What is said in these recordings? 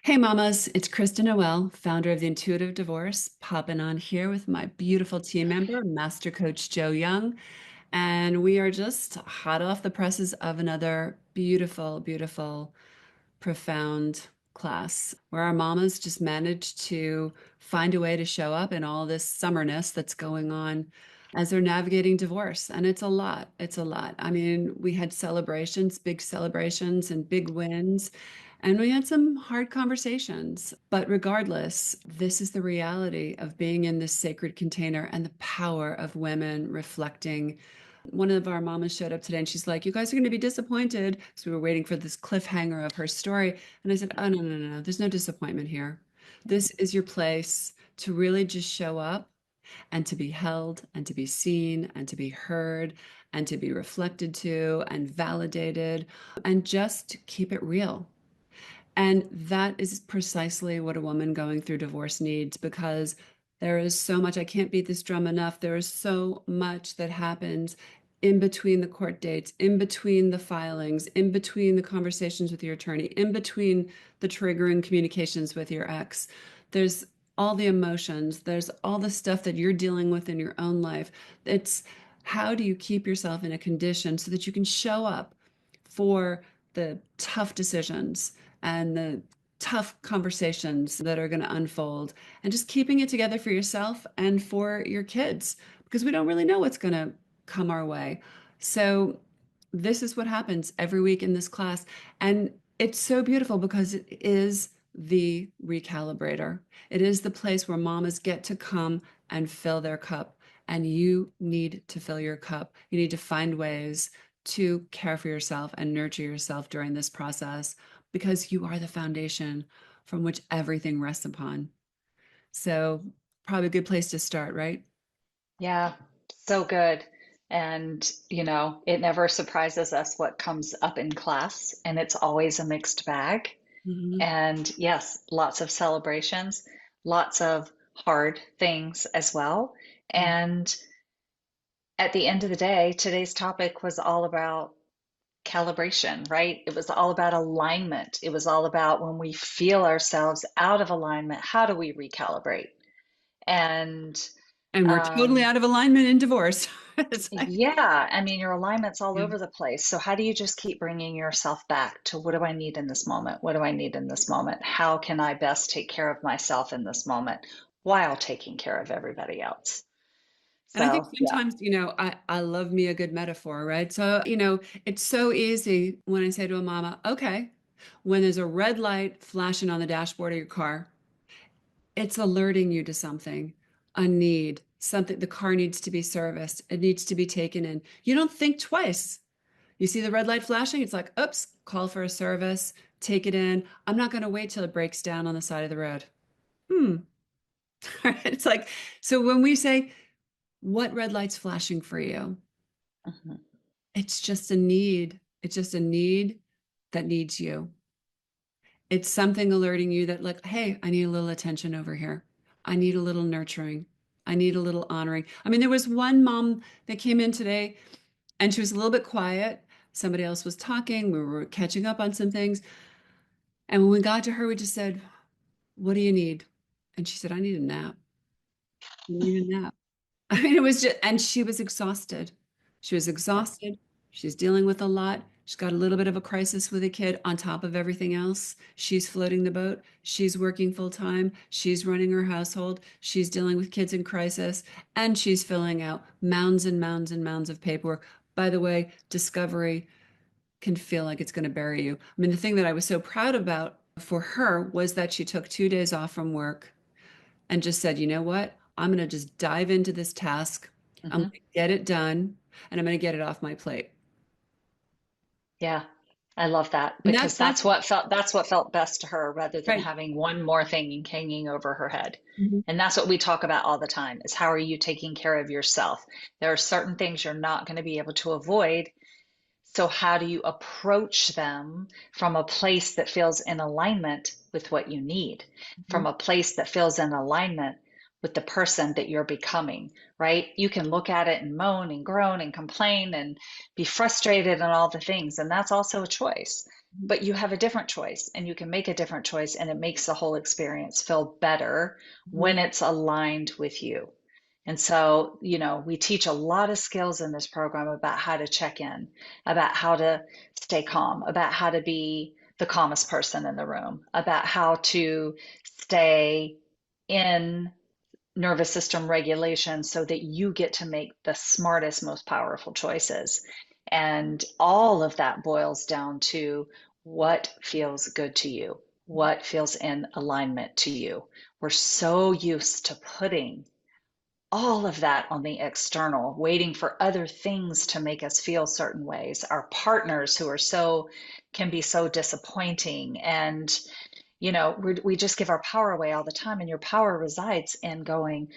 Hey mamas, it's Kristen Noel, founder of the Intuitive Divorce, popping on here with my beautiful team member, Master Coach Joe Young. And we are just hot off the presses of another beautiful, beautiful, profound class where our mamas just managed to find a way to show up in all this summerness that's going on as they're navigating divorce. And it's a lot. It's a lot. I mean, we had celebrations, big celebrations and big wins. And we had some hard conversations. But regardless, this is the reality of being in this sacred container and the power of women reflecting. One of our mamas showed up today and she's like, "You guys are going to be disappointed." So we were waiting for this cliffhanger of her story. And I said, "Oh, no, no, no, no. There's no disappointment here. This is your place to really just show up and to be held and to be seen and to be heard and to be reflected to and validated and just keep it real." And that is precisely what a woman going through divorce needs because there is so much, I can't beat this drum enough. There is so much that happens in between the court dates, in between the filings, in between the conversations with your attorney, in between the triggering communications with your ex. There's all the emotions, there's all the stuff that you're dealing with in your own life. It's how do you keep yourself in a condition so that you can show up for the tough decisions and the tough conversations that are going to unfold and just keeping it together for yourself and for your kids because we don't really know what's going to come our way. So this is what happens every week in this class. And it's so beautiful because it is the recalibrator. It is the place where mamas get to come and fill their cup. And you need to fill your cup. You need to find ways to care for yourself and nurture yourself during this process because you are the foundation from which everything rests upon. So, probably a good place to start, right? Yeah, so good. And, it never surprises us what comes up in class, and it's always a mixed bag. Mhm. And yes, lots of celebrations, lots of hard things as well. And at the end of the day, today's topic was all about calibration, right? It was all about alignment. It was all about when we feel ourselves out of alignment, how do we recalibrate? And And we're totally um, out of alignment in divorce. It's like, Yeah, I mean, your alignment's all yeah. over the place. So how do you just keep bringing yourself back to what do I need in this moment? What do I need in this moment? How can I best take care of myself in this moment while taking care of everybody else? And I think So, yeah. sometimes, I love me a good metaphor, right? So, it's so easy when I say to a mama, okay, when there's a red light flashing on the dashboard of your car, it's alerting you to something, a need, something the car needs to be serviced, it needs to be taken in. You don't think twice. You see the red light flashing, it's like, oops, call for a service, take it in. I'm not going to wait till it breaks down on the side of the road. Hmm. It's like, so when we say, what red light's flashing for you? Mhm. It's just a need. It's just a need that needs you. It's something alerting you that, like, hey, I need a little attention over here. I need a little nurturing. I need a little honoring. I mean, there was one mom that came in today and she was a little bit quiet. Somebody else was talking. We were catching up on some things. And when we got to her, we just said, "What do you need?" And she said, "I need a nap. I need a nap." I mean, it was just, and she was exhausted. She was Yeah. exhausted. She's dealing with a lot. She's got a little bit of a crisis with a kid on top of everything else. She's floating the boat. She's working full time. She's running her household. She's dealing with kids in crisis. And she's filling out mounds and mounds and mounds of paperwork. By the way, discovery can feel like it's going to bury you. I mean, the thing that I was so proud about for her was that she took 2 days off from work and just said, you know what? I'm going to just dive into this task. I'm going hmm to get it done and I'm going to get it off my plate. Yeah. I love that And because that's what felt best to her rather than right. having one more thing hanging over her head. Mhm. And that's what we talk about all the time is how are you taking care of yourself? There are certain things you're not going to be able to avoid. So, how do you approach them from a place that feels in alignment with what you need, from Mhm. a place that feels in alignment with the person that you're becoming, right? You can look at it and moan and groan and complain and be frustrated and all the things, and that's also a choice. Mhm. But you have a different choice and you can make a different choice, and it makes the whole experience feel better Mhm. when it's aligned with you. And so, we teach a lot of skills in this program about how to check in, about how to stay calm, about how to be the calmest person in the room, about how to stay in nervous system regulation so that you get to make the smartest, most powerful choices. And all of that boils down to what feels good to you, what feels in alignment to you. We're so used to putting all of that on the external, waiting for other things to make us feel certain ways. Our partners who are can be so disappointing. And, we just give our power away all the time. And your power resides in going,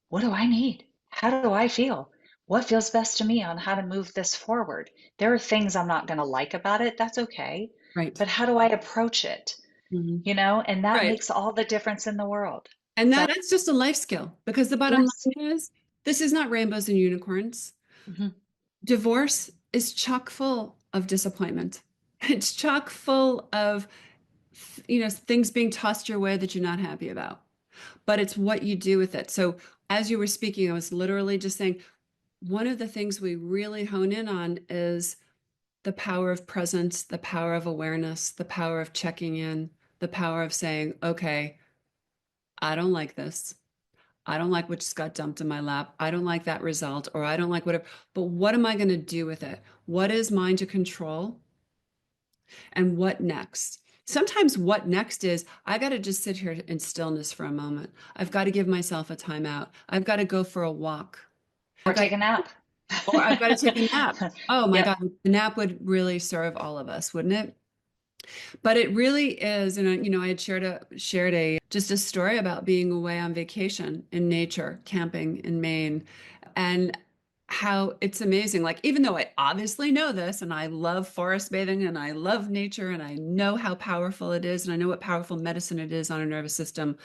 what do I need? How do I feel? What feels best to me on how to move this forward? There are things I'm not going to like about it. That's okay. Right. But how do I approach it? Mhm. And that Right. makes all the difference in the world. And So, that's just a life skill because the bottom yes. line is this is not rainbows and unicorns. Mhm. Divorce is chock full of disappointment. It's chock full of, things being tossed your way that you're not happy about. But it's what you do with it. So as you were speaking, I was literally just saying one of the things we really hone in on is the power of presence, the power of awareness, the power of checking in, the power of saying, okay, I don't like this. I don't like what just got dumped in my lap. I don't like that result, or I don't like whatever. But what am I going to do with it? What is mine to control? And what next? Sometimes what next is I got to just sit here in stillness for a moment. I've got to give myself a timeout. I've got to go for a walk. Or I've got, take a nap. or I've got to take a nap. Oh my Yep. God, a nap would really serve all of us, wouldn't it? But it really is, and I had shared a just a story about being away on vacation in nature, camping in Maine, and how it's amazing. Like even though I obviously know this, and I love forest bathing, and I love nature, and I know how powerful it is, and I know what powerful medicine it is on our nervous system.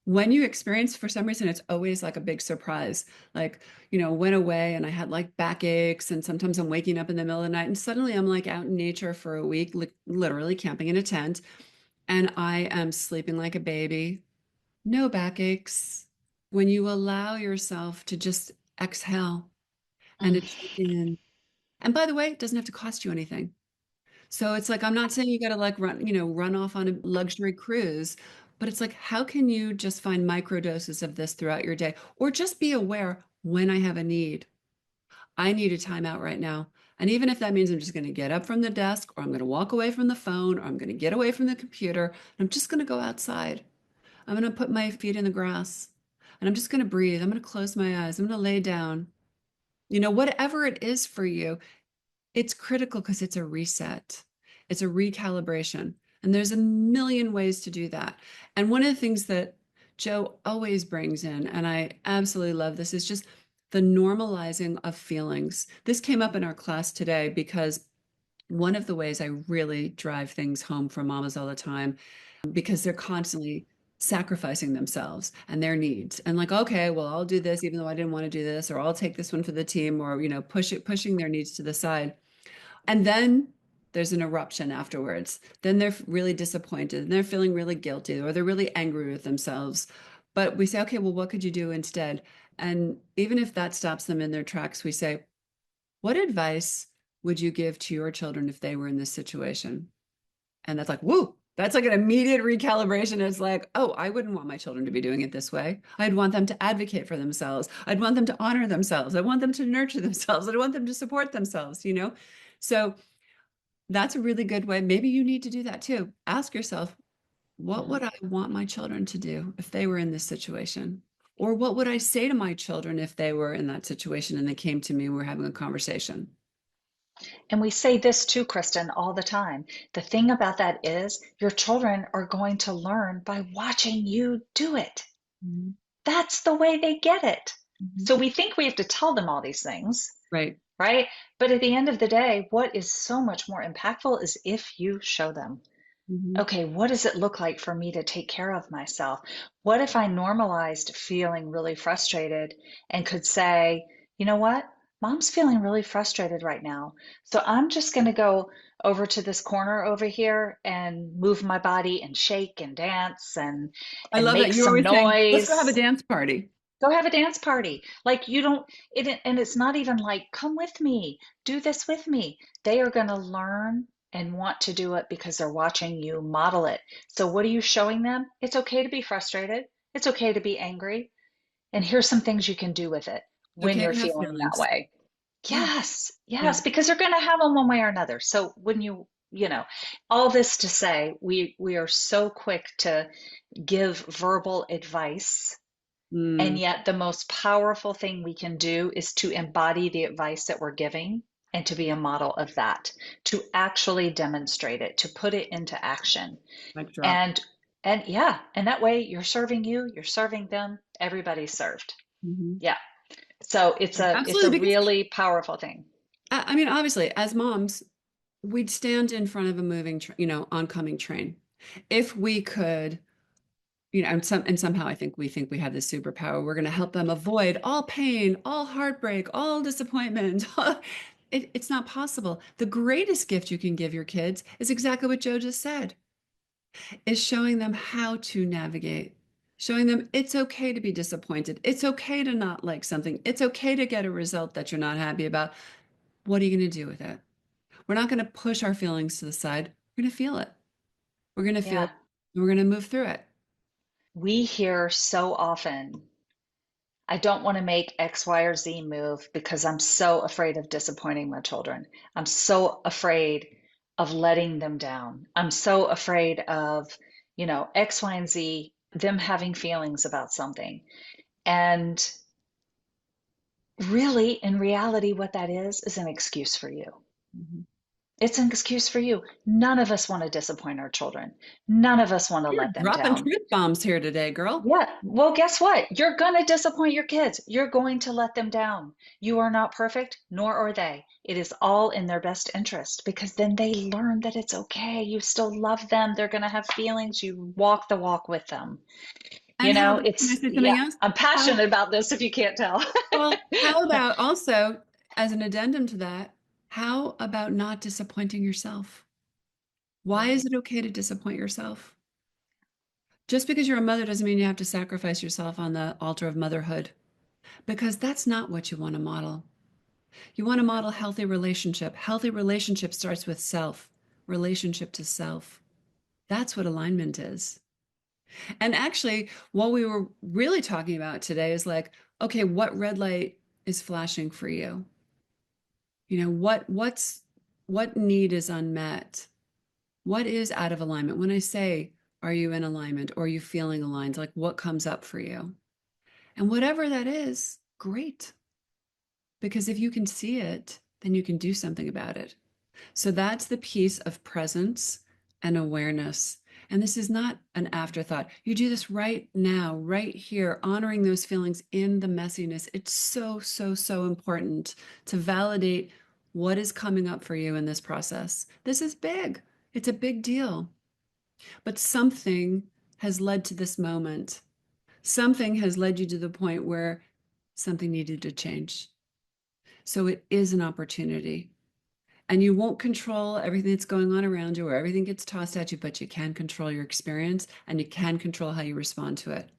When you experience, for some reason, it's always like a big surprise. Like, went away and I had like backaches, and sometimes I'm waking up in the middle of the night, and suddenly I'm like out in nature for a week, literally camping in a tent, and I am sleeping like a baby. No backaches. When you allow yourself to just exhale and Mm. to take in. And by the way, it doesn't have to cost you anything. So it's like, I'm not saying you got to like run off on a luxury cruise, but it's like, how can you just find micro doses of this throughout your day? Or just be aware when I have a need. I need a timeout right now. And even if that means I'm just going to get up from the desk, or I'm going to walk away from the phone, or I'm going to get away from the computer, and I'm just going to go outside. I'm going to put my feet in the grass and I'm just going to breathe. I'm going to close my eyes. I'm going to lay down. Whatever it is for you, it's critical because it's a reset, it's a recalibration. And there's a million ways to do that. And one of the things that Joe always brings in, and I absolutely love this, is just the normalizing of feelings. This came up in our class today because one of the ways I really drive things home for mamas all the time, because they're constantly sacrificing themselves and their needs and like, okay, well, I'll do this even though I didn't want to do this, or I'll take this one for the team, or pushing their needs to the side. And then there's an eruption afterwards. Then they're really disappointed and they're feeling really guilty, or they're really angry with themselves. But we say, okay, well, what could you do instead? And even if that stops them in their tracks, we say, what advice would you give to your children if they were in this situation? And that's like, woo, that's like an immediate recalibration. It's like, oh, I wouldn't want my children to be doing it this way. I'd want them to advocate for themselves. I'd want them to honor themselves. I want them to nurture themselves. I want them to support themselves. So that's a really good way. Maybe you need to do that too. Ask yourself, what Mhm. would I want my children to do if they were in this situation? Or what would I say to my children if they were in that situation and they came to me and we're having a conversation? And we say this too, Kristen, all the time. The thing about that is your children are going to learn by watching you do it. Mhm. That's the way they get it. Mhm. So we think we have to tell them all these things, Right. right? But at the end of the day, what is so much more impactful is if you show them. Mhm. Okay, what does it look like for me to take care of myself? What if I normalized feeling really frustrated and could say, you know what? Mom's feeling really frustrated right now. So I'm just going to go over to this corner over here and move my body and shake and dance I and love that make you some always saying, "Let's go have a noise. dance party." Go have a dance party. Like you don't and it's not even like come with me, do this with me. They are going to learn and want to do it because they're watching you model it. So what are you showing them? It's okay to be frustrated. It's okay to be angry. And here's some things you can do with it It's when okay you're to have feeling that feelings. way. Yeah, Yes, yeah. yes, because they're going to have them one way or another. So when all this to say, we are so quick to give verbal advice, and Mm, yet, the most powerful thing we can do is to embody the advice that we're giving and to be a model of that, to actually demonstrate it, to put it into action. mic drop. And and yeah, and that way you're serving you, you're serving them, everybody's served. Mhm. Yeah. So it's a Absolutely, because really powerful thing. I mean, obviously, as moms, we'd stand in front of a oncoming train. If we could, and somehow I think we have this superpower. We're going to help them avoid all pain, all heartbreak, all disappointment. It's not possible. The greatest gift you can give your kids is exactly what Joe just said, is showing them how to navigate, showing them it's okay to be disappointed. It's okay to not like something. It's okay to get a result that you're not happy about. What are you going to do with it? We're not going to push our feelings to the side. We're going to feel it. We're going to feel Yeah. it. And we're going to move through it. We hear so often, I don't want to make X, Y, or Z move because I'm so afraid of disappointing my children. I'm so afraid of letting them down. I'm so afraid of, X, Y, and Z, them having feelings about something. And really, in reality, what that is an excuse for you. Mhm. It's an excuse for you. None of us want to disappoint our children. None of us want to You're let them dropping down. truth bombs here today, girl. Yeah. Well, guess what? You're going to disappoint your kids. You're going to let them down. You are not perfect, nor are they. It is all in their best interest because then they learn that it's okay. You still love them. They're going to have feelings. You walk the walk with them. And how about, can I It's, say yeah, something else? I'm How, passionate about this if you can't tell. well, how about also, as an addendum to that, how about not disappointing yourself? Why is Right. it okay to disappoint yourself? Just because you're a mother doesn't mean you have to sacrifice yourself on the altar of motherhood, because that's not what you want to model. You want to model healthy relationship. Healthy relationship starts with self, relationship to self. That's what alignment is. And actually, what we were really talking about today is like, okay, what red light is flashing for you? What need is unmet? What is out of alignment? When I say, are you in alignment or are you feeling aligned? Like what comes up for you? And whatever that is, great. Because if you can see it, then you can do something about it. So that's the piece of presence and awareness. And this is not an afterthought. You do this right now, right here, honoring those feelings in the messiness. It's so, so, so important to validate what is coming up for you in this process. This is big, it's a big deal. But something has led to this moment. Something has led you to the point where something needed to change. So it is an opportunity. And you won't control everything that's going on around you or everything gets tossed at you, but you can control your experience and you can control how you respond to it.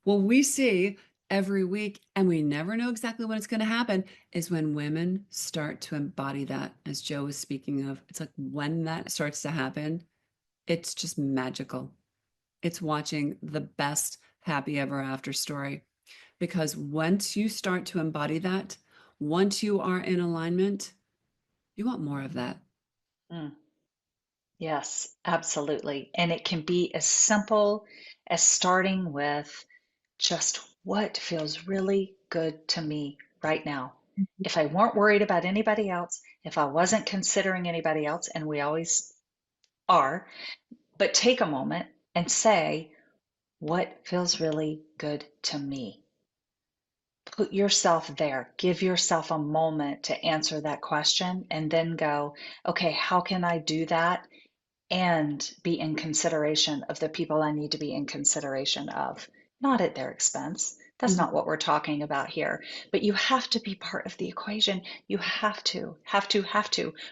What we see every week, and we never know exactly when it's going to happen, is when women start to embody that, as Joe was speaking of. It's like when that starts to happen, it's just magical. It's watching the best happy ever after story. Because once you start to embody that, once you are in alignment, you want more of that. Mm, yes, absolutely. And it can be as simple as starting with just what feels really good to me right now. If I weren't worried about anybody else, if I wasn't considering anybody else, and we always are, but take a moment and say, what feels really good to me? Put yourself there. Give yourself a moment to answer that question and then go, okay, how can I do that and be in consideration of the people I need to be in consideration of, not at their expense. That's not Mhm. what we're talking about here. But you have to be part of the equation. You have to,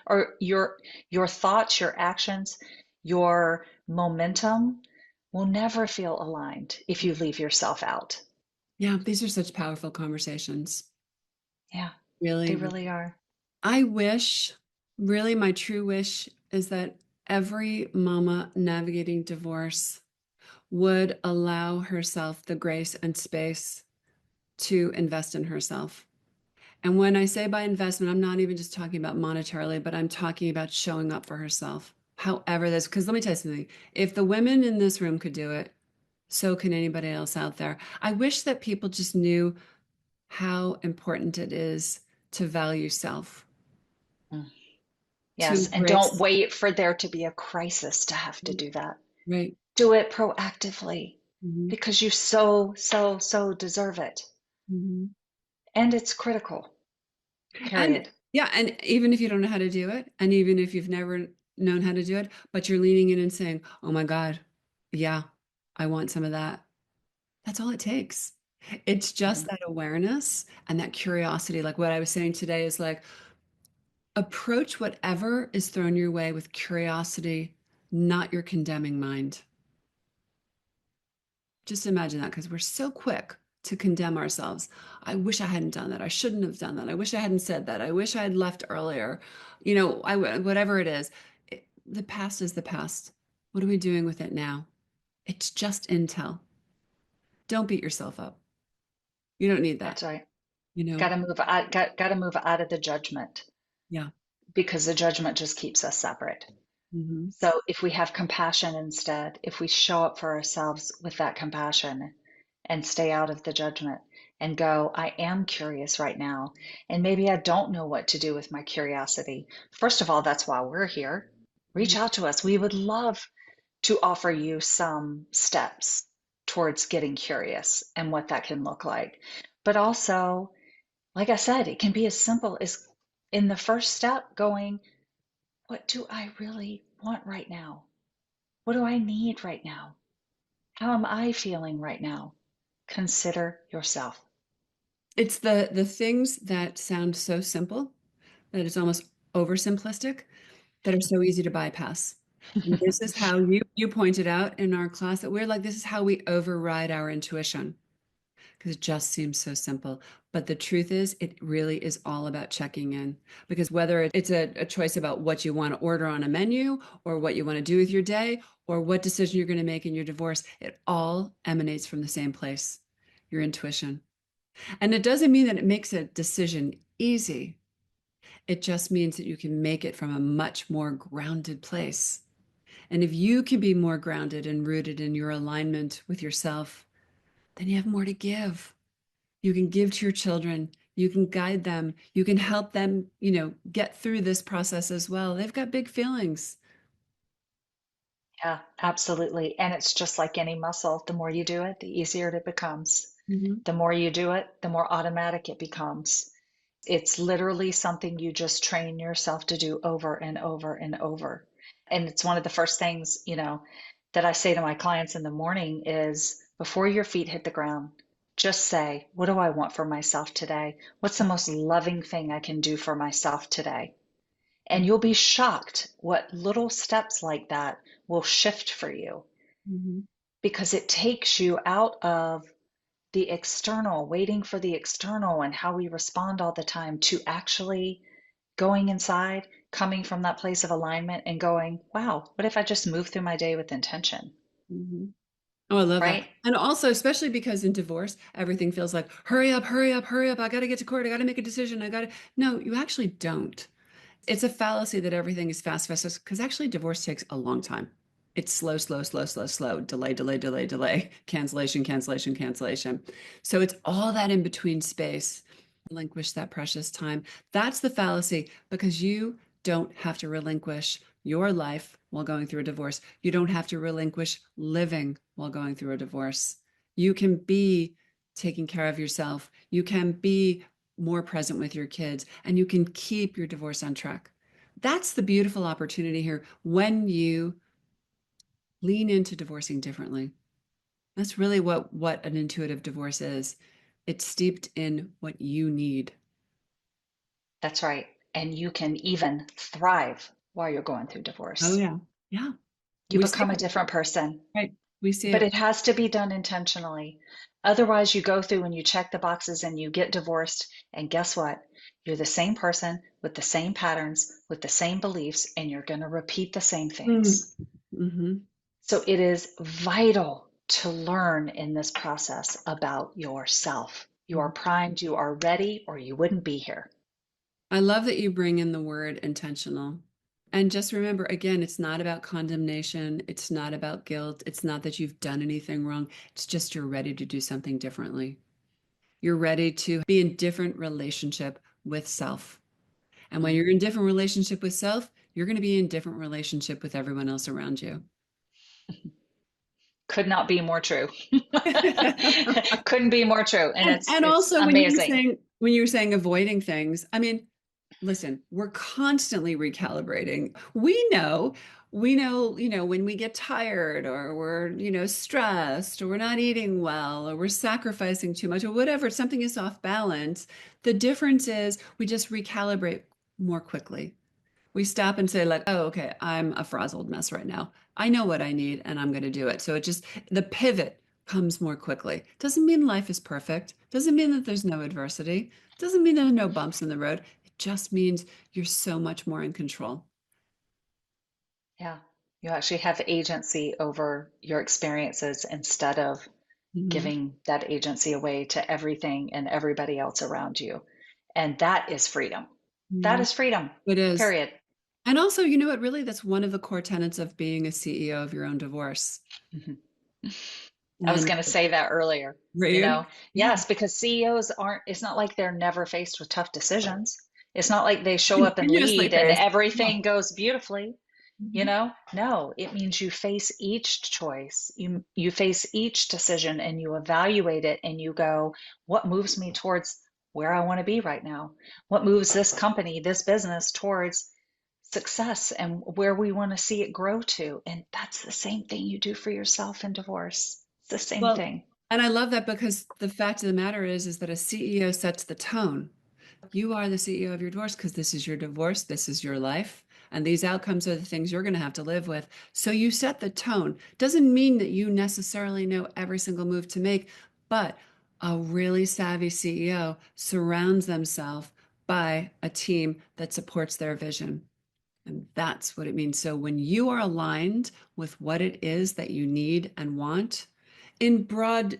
or your thoughts, your actions, your momentum will never feel aligned if you leave yourself out. Yeah, these are such powerful conversations. Yeah, Really, they really. really are. I wish, really, my true wish is that every mama navigating divorce would allow herself the grace and space to invest in herself. And when I say by investment, I'm not even just talking about monetarily, but I'm talking about showing up for herself. However, this, because let me tell you something. If the women in this room could do it, so can anybody else out there. I wish that people just knew how important it is to value self, Mm. to Yes, and don't embrace, wait for there to be a crisis to have to do that. right? Do it proactively Mhm. because you so deserve it. Mhm. And it's critical, And period. yeah, and even if you don't know how to do it, and even if you've never known how to do it, but you're leaning in and saying, "Oh my God, yeah, I want some of that." That's all it takes. It's just Mhm. that awareness and that curiosity. Like what I was saying today is like approach whatever is thrown your way with curiosity, not your condemning mind. Just imagine that because we're so quick to condemn ourselves. I wish I hadn't done that. I shouldn't have done that. I wish I hadn't said that. I wish I had left earlier. Whatever it is, the past is the past. What are we doing with it now? It's just intel. Don't beat yourself up. You don't need that, That's right. you know? Got to move out of the judgment Yeah. because the judgment just keeps us separate. Hmm. So if we have compassion instead, if we show up for ourselves with that compassion and stay out of the judgment and go, I am curious right now, and maybe I don't know what to do with my curiosity. First of all, that's why we're here. Reach out to us. We would love to offer you some steps towards getting curious and what that can look like. But also, like I said, it can be as simple as in the first step going, what do I really want right now? What do I need right now? How am I feeling right now? Consider yourself. It's the things that sound so simple that it's almost oversimplistic that are so easy to bypass. And this is how you pointed out in our class that we're like, this is how we override our intuition because it just seems so simple. But the truth is, it really is all about checking in because whether it's a choice about what you want to order on a menu or what you want to do with your day or what decision you're going to make in your divorce, it all emanates from the same place, your intuition. And it doesn't mean that it makes a decision easy. It just means that you can make it from a much more grounded place. And if you can be more grounded and rooted in your alignment with yourself, then you have more to give. You can give to your children. You can guide them. You can help them, get through this process as well. They've got big feelings. Yeah, absolutely. And it's just like any muscle. The more you do it, the easier it becomes. Mhm. The more you do it, the more automatic it becomes. It's literally something you just train yourself to do over and over and over. And it's one of the first things, that I say to my clients in the morning is before your feet hit the ground, just say, what do I want for myself today? What's the most loving thing I can do for myself today? And you'll be shocked what little steps like that will shift for you Mhm. because it takes you out of the external, waiting for the external and how we respond all the time to actually going inside, coming from that place of alignment and going, wow, what if I just move through my day with intention? Mhm. Oh, I love that. Right? And also, especially because in divorce, everything feels like, hurry up, hurry up, hurry up. I got to get to court. I got to make a decision. I got to. No, you actually don't. It's a fallacy that everything is fast, fast, fast, because actually divorce takes a long time. It's slow, slow, slow, slow, slow, delay, delay, delay, delay, cancellation, cancellation, cancellation. So it's all that in between space. Relinquish that precious time. That's the fallacy because you don't have to relinquish your life while going through a divorce. You don't have to relinquish living while going through a divorce. You can be taking care of yourself. You can be more present with your kids and you can keep your divorce on track. That's the beautiful opportunity here when you lean into divorcing differently. That's really what an intuitive divorce is. It's steeped in what you need. That's right. And you can even thrive while you're going through Oh divorce. yeah. Yeah. You We see become a it, different person, right? We see but it. it has to be done intentionally. Otherwise, you go through and you check the boxes and you get divorced. And guess what? You're the same person with the same patterns, with the same beliefs, and you're going to repeat the same Mm. things. Hmm. So it is vital to learn in this process about yourself. You are primed, you are ready, or you wouldn't be here. I love that you bring in the word intentional. And just remember, again, it's not about condemnation. It's not about guilt. It's not that you've done anything wrong. It's just you're ready to do something differently. You're ready to be in different relationship with self. And when Mm. you're in different relationship with self, you're going to be in different relationship with everyone else around you. Could not be more true. Couldn't be more true. And And it's also amazing. when you were saying avoiding things, I mean, listen, we're constantly recalibrating. We know, when we get tired or we're, stressed or we're not eating well or we're sacrificing too much or whatever, something is off balance. The difference is we just recalibrate more quickly. We stop and say, like, oh, okay, I'm a frazzled mess right now. I know what I need and I'm going to do it. So the pivot comes more quickly. Doesn't mean life is perfect. Doesn't mean that there's no adversity. Doesn't mean there are no bumps in the road. It just means you're so much more in control. Yeah. You actually have agency over your experiences instead of Mhm. giving that agency away to everything and everybody else around you. And that is freedom. That Mhm. is freedom, It is. period. And also, you know what, really, that's one of the core tenets of being a CEO of your own divorce. Mhm. I was And going to say that earlier. were You you? know, Yeah. yes, because CEOs aren't, it's not like they're never faced with tough decisions. It's not like they show up and Continuously lead and phased. Yeah. everything goes beautifully. Mhm. No, it means you face each choice. You face each decision and you evaluate it and you go, what moves me towards where I want to be right now? What moves this company, this business towards success and where we want to see it grow to? And that's the same thing you do for yourself in divorce. It's the same Well, thing. and I love that because the fact of the matter is that a CEO sets the tone. You are the CEO of your divorce because this is your divorce, this is your life, and these outcomes are the things you're going to have to live with. So you set the tone. Doesn't mean that you necessarily know every single move to make, but a really savvy CEO surrounds themselves by a team that supports their vision. And that's what it means. So when you are aligned with what it is that you need and want in broad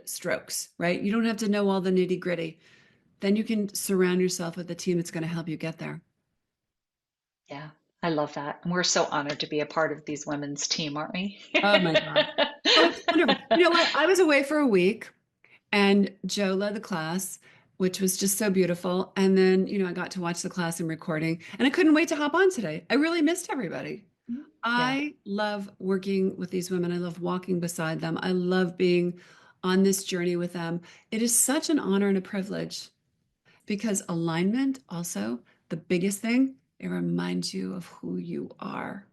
strokes, right? You don't have to know all the nitty gritty. Then you can surround yourself with a team that's going to help you get there. Yeah, I love that. And we're so honored to be a part of these women's team, aren't we? Oh my God. Oh, it's wonderful. You know what? I was away for a week and Joe led the class, which was just so beautiful. And then, I got to watch the class and recording, and I couldn't wait to hop on today. I really missed everybody. Yeah. I love working with these women. I love walking beside them. I love being on this journey with them. It is such an honor and a privilege because alignment, also, the biggest thing, it reminds you of who you are.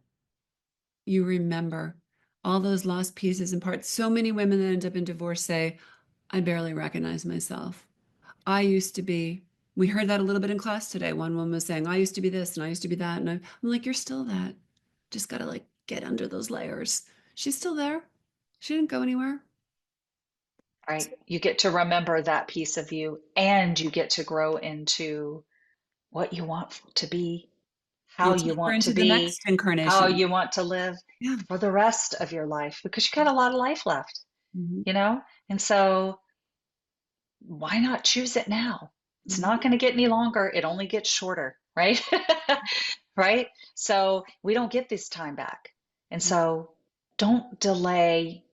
You remember all those lost pieces and parts. So many women that end up in divorce say, I barely recognize myself. I used to be, we heard that a little bit in class today. One woman was saying, I used to be this and I used to be that. And I'm like, you're still that. Just got to like get under those layers. She's still there. She didn't go anywhere. Right. You get to remember that piece of you and you get to grow into what you want to be, how You you take her want to into the be, next how incarnation. you want to live Yeah. for the rest of your life because you got a lot of life left, Mhm. you know? And so why not choose it now? It's Mhm. not going to get any longer. It only gets shorter, right? Right? So we don't get this time back. And so don't delay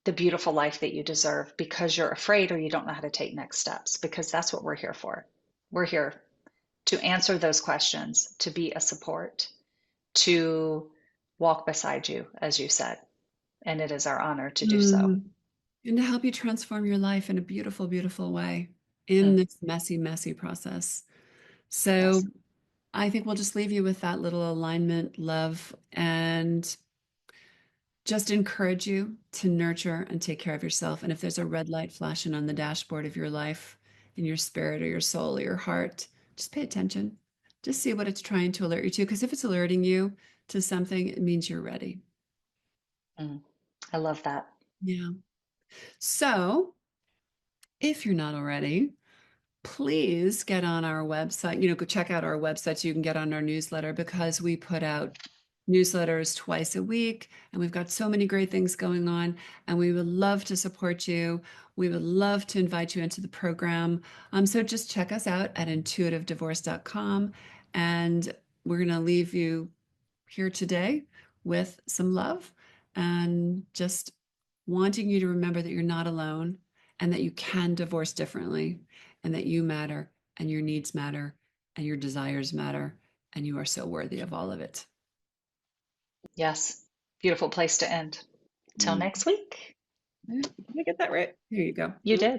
the beautiful life that you deserve because you're afraid or you don't know how to take next steps, because that's what we're here for. We're here to answer those questions, to be a support, to walk beside you, as you said. And it is our honor to do so. Mm. And to help you transform your life in a beautiful, beautiful way in Mm, this messy, messy process. So yes. I think we'll just leave you with that little alignment, love, and just encourage you to nurture and take care of yourself. And if there's a red light flashing on the dashboard of your life, in your spirit or your soul or your heart, just pay attention. Just see what it's trying to alert you to. Because if it's alerting you to something, it means you're ready. Mm, I love that. Yeah. So if you're not already, please get on our website. Go check out our website so you can get on our newsletter because we put out newsletters twice a week and we've got so many great things going on and we would love to support you. We would love to invite you into the program. So just check us out at intuitivedivorce.com and we're going to leave you here today with some love and just wanting you to remember that you're not alone and that you can divorce differently and that you matter and your needs matter and your desires matter and you are so worthy of all of it. Yes. Beautiful place to end. Till Mm. next week. Did I get that right? Here you go. You did.